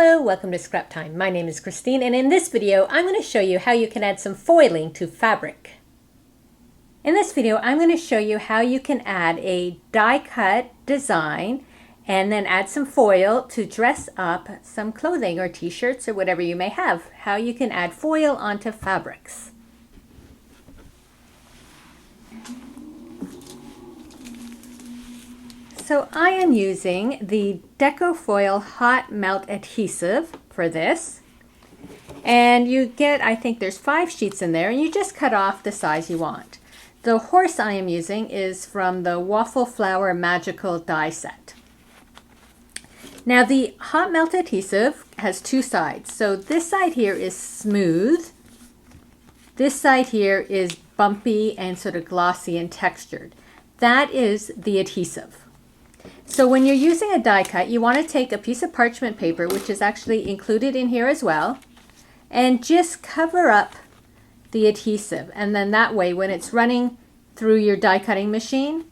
Hello, welcome to Scrap Time. My name is Christine, and in this video I'm going to show you how you can add some foiling to fabric. In this video I'm going to show you how you can add a die cut design and then add some foil to dress up some clothing or t-shirts or whatever you may have. How you can add foil onto fabrics. So I am using the Decofoil Hot Melt Adhesive for this. And you get, I think there's 5 sheets in there, and you just cut off the size you want. The horse I am using is from the Waffle Flower Magical Die Set. Now the hot melt adhesive has 2 sides. So this side here is smooth. This side here is bumpy and sort of glossy and textured. That is the adhesive. So when you're using a die cut, you want to take a piece of parchment paper, which is actually included in here as well, and just cover up the adhesive. And then that way, when it's running through your die cutting machine,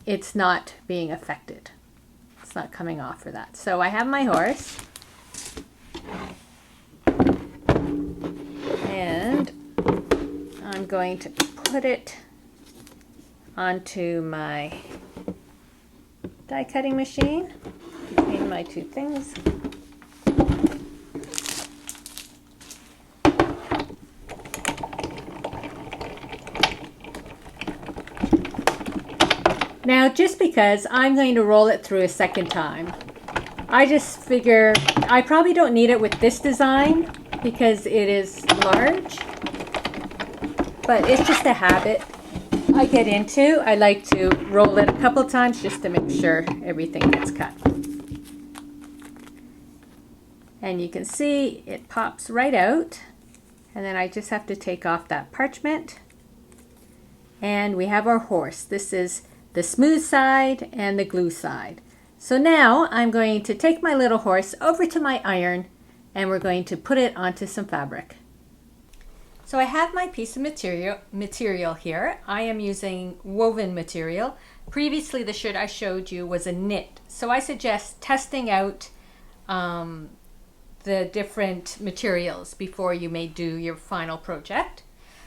it's not being affected. It's not coming off for that. So I have my horse. And I'm going to put it onto my die cutting machine between my 2 things. Now, just because I'm going to roll it through a second time, I just figure I probably don't need it with this design because it is large, but it's just a habit I get into. I like to roll it a couple times just to make sure everything gets cut. And you can see it pops right out. And then I just have to take off that parchment. And we have our horse. This is the smooth side and the glue side. So now I'm going to take my little horse over to my iron and we're going to put it onto some fabric. So I have my piece of material here. I am using woven material. Previously the shirt I showed you was a knit. So I suggest testing out the different materials before you may do your final project.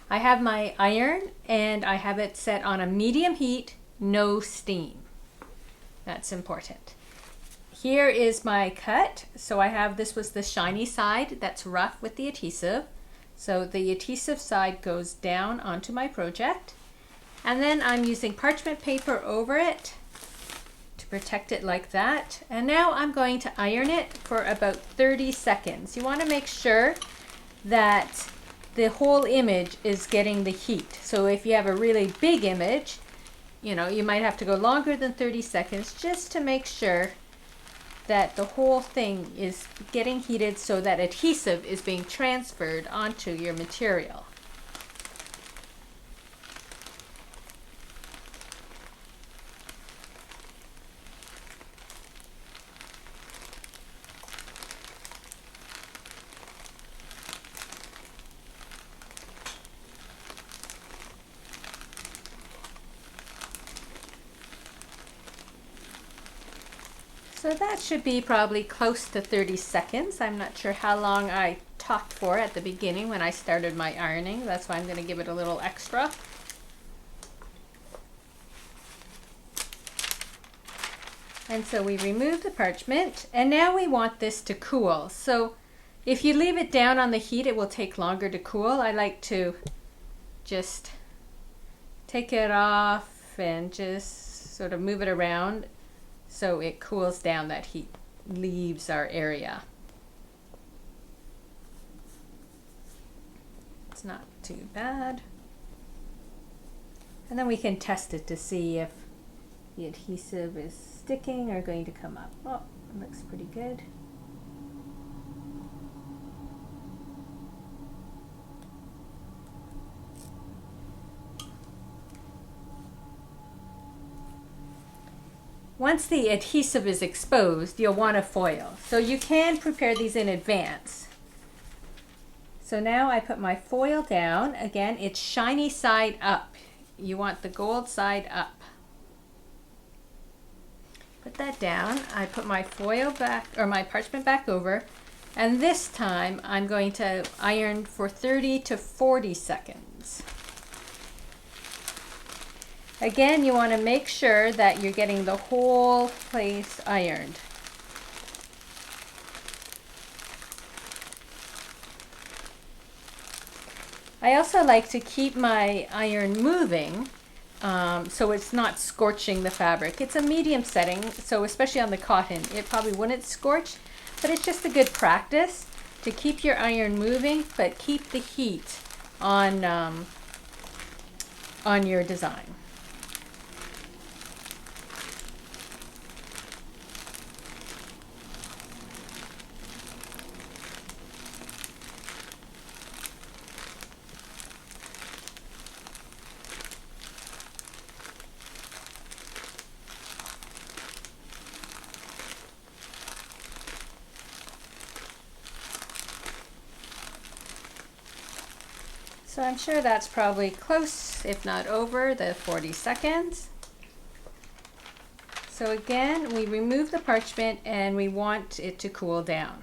I have my iron and I have it set on a medium heat, no steam. That's important. Here is my cut. So I have, this was the shiny side that's rough with the adhesive. So the adhesive side goes down onto my project, and then I'm using parchment paper over it to protect it like that. And now I'm going to iron it for about 30 seconds. You want to make sure that the whole image is getting the heat. So if you have a really big image, you know, you might have to go longer than 30 seconds just to make sure that the whole thing is getting heated so that adhesive is being transferred onto your material. So that should be probably close to 30 seconds. I'm not sure how long I talked for at the beginning when I started my ironing. That's why I'm going to give it a little extra. And so we remove the parchment, and now we want this to cool. So if you leave it down on the heat, it will take longer to cool. I like to just take it off and just sort of move it around so it cools down, that heat leaves our area. It's not too bad. And then we can test it to see if the adhesive is sticking or going to come up. Oh, it looks pretty good. Once the adhesive is exposed, you'll want a foil. So you can prepare these in advance. So now I put my foil down. Again, it's shiny side up. You want the gold side up. Put that down. I put my foil back, or my parchment back over, and this time I'm going to iron for 30 to 40 seconds. Again, you want to make sure that you're getting the whole place ironed. I also like to keep my iron moving so it's not scorching the fabric. It's a medium setting, so especially on the cotton, it probably wouldn't scorch, but it's just a good practice to keep your iron moving, but keep the heat on your design. So I'm sure that's probably close, if not over, the 40 seconds. So again, we remove the parchment and we want it to cool down.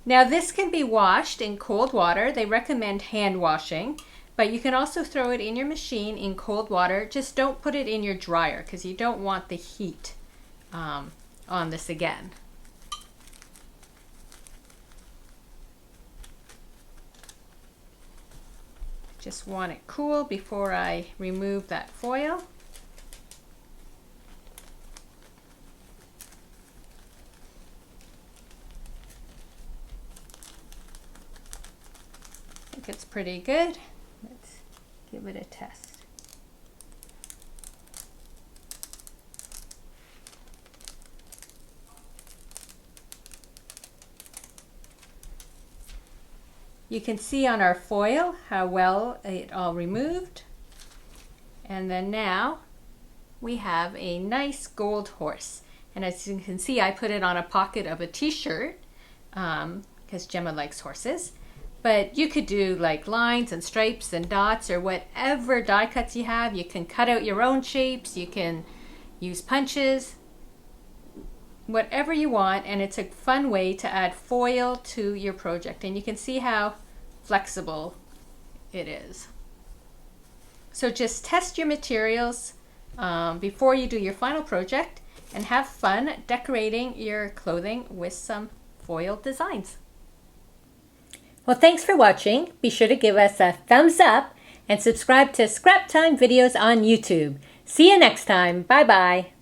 Now this can be washed in cold water. They recommend hand washing, but you can also throw it in your machine in cold water. Just don't put it in your dryer because you don't want the heat on this again. Just want it cool before I remove that foil. I think it's pretty good. Let's give it a test. You can see on our foil how well it all removed. And then now we have a nice gold horse. And as you can see, I put it on a pocket of a t-shirt because Gemma likes horses. But you could do like lines and stripes and dots or whatever die cuts you have. You can cut out your own shapes. You can use punches. Whatever you want, and it's a fun way to add foil to your project, and you can see how flexible it is. So just test your materials before you do your final project and have fun decorating your clothing with some foil designs. Well, thanks for watching. Be sure to give us a thumbs up and subscribe to Scrap Time videos on YouTube. See you next time. Bye bye.